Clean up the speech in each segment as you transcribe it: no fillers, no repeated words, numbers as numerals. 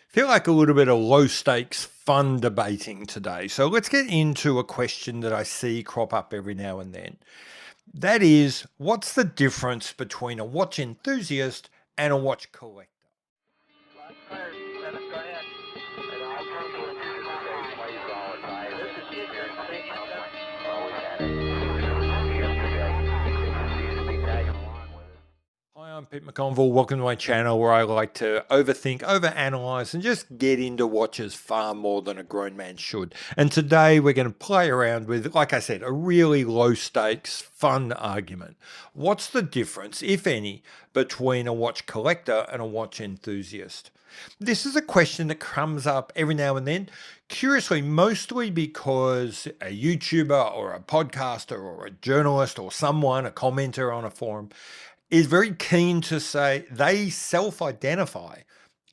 Feel like a little bit of low stakes fun debating today. So let's get into a question that I see crop up every now and then. That is, what's the difference between a watch enthusiast and a watch collector? Hi, I'm Pete McConville. Welcome to my channel where I like to overthink, overanalyze, and just get into watches far more than a grown man should. And today we're going to play around with, like I said, a really low stakes, fun argument. What's the difference, if any, between a watch collector and a watch enthusiast? This is a question that comes up every now and then, curiously, mostly because a YouTuber or a podcaster or a journalist or someone, a commenter on a forum, is very keen to say they self-identify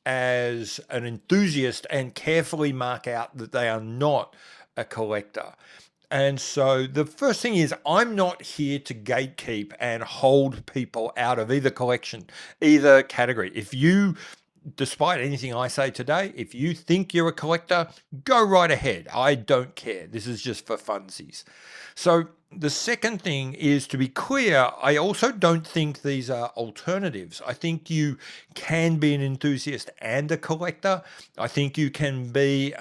as an enthusiast and carefully mark out that they are not a collector. And so the first thing is, I'm not here to gatekeep and hold people out of either collection, either category. If you, despite anything I say today, if you think you're a collector, go right ahead. I don't care. This is just for funsies. So the second thing is to be clear, I also don't think these are alternatives. I think you can be an enthusiast and a collector. I think you can be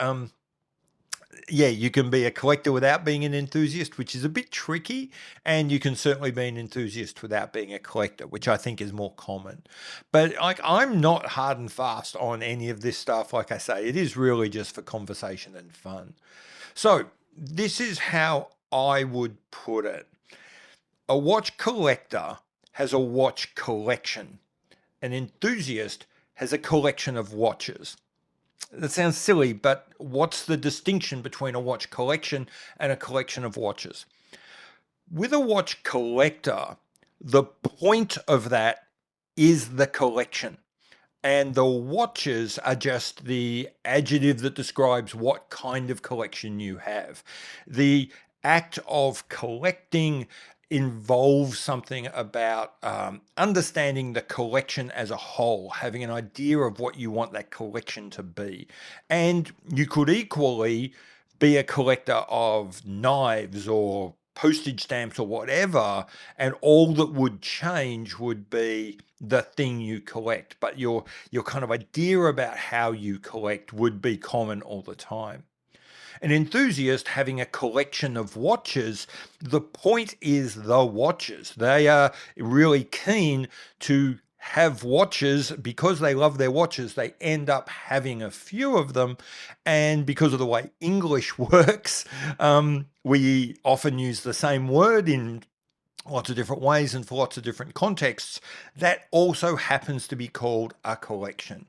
you can be a collector without being an enthusiast, which is a bit tricky, and you can certainly be an enthusiast without being a collector, which I think is more common. But I'm not hard and fast on any of this stuff. Like I say, it is really just for conversation and fun. So this is how I would put it. A watch collector has a watch collection. An enthusiast has a collection of watches. That sounds silly, but what's the distinction between a watch collection and a collection of watches? With a watch collector, the point of that is the collection. And the watches are just the adjective that describes what kind of collection you have. The act of collecting involves something about understanding the collection as a whole, having an idea of what you want that collection to be. And you could equally be a collector of knives or postage stamps or whatever, and all that would change would be the thing you collect, but your kind of idea about how you collect would be common all the time. An enthusiast having a collection of watches, the point is the watches. They are really keen to have watches. Because they love their watches, they end up having a few of them. And because of the way English works, we often use the same word in lots of different ways and for lots of different contexts. That also happens to be called a collection.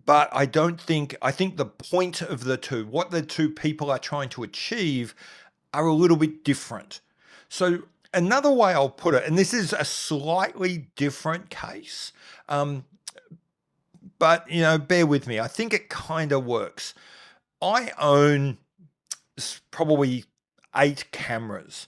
But I think the point of the two, what the two people are trying to achieve, are a little bit different. So another way I'll put it, and this is a slightly different case, but bear with me. I think it kind of works. I own probably 8 cameras,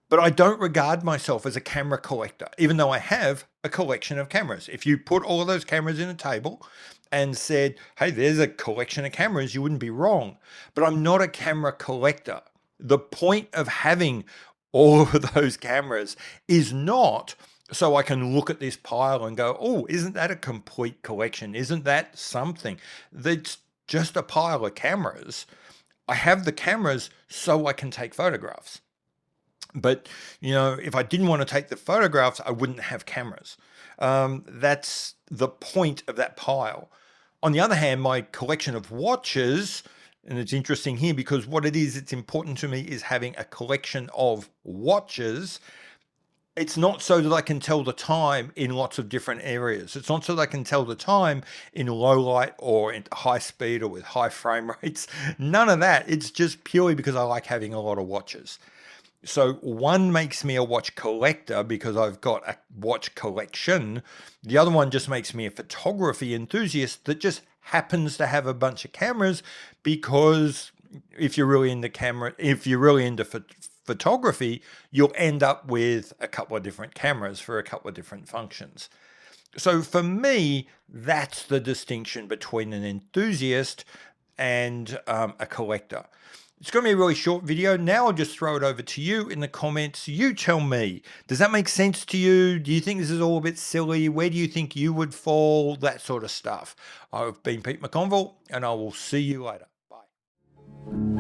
but I don't regard myself as a camera collector, even though I have a collection of cameras. If you put all of those cameras in a table and said, hey, there's a collection of cameras, you wouldn't be wrong. But I'm not a camera collector. The point of having all of those cameras is not so I can look at this pile and go, oh, isn't that a complete collection? Isn't that something? That's just a pile of cameras. I have the cameras so I can take photographs. But, if I didn't want to take the photographs, I wouldn't have cameras. That's the point of that pile. On the other hand, my collection of watches, and it's interesting here because what it is, it's important to me, is having a collection of watches. It's not so that I can tell the time in lots of different areas. It's not so that I can tell the time in low light or in high speed or with high frame rates. None of that. It's just purely because I like having a lot of watches. So one makes me a watch collector because I've got a watch collection. The other one just makes me a photography enthusiast that just happens to have a bunch of cameras, because if you're really into photography, you'll end up with a couple of different cameras for a couple of different functions. So for me, that's the distinction between an enthusiast and a collector. It's going to be a really short video. Now I'll just throw it over to you in the comments. You tell me, does that make sense to you? Do you think this is all a bit silly? Where do you think you would fall? That sort of stuff. I've been Pete McConville, and I will see you later. Bye.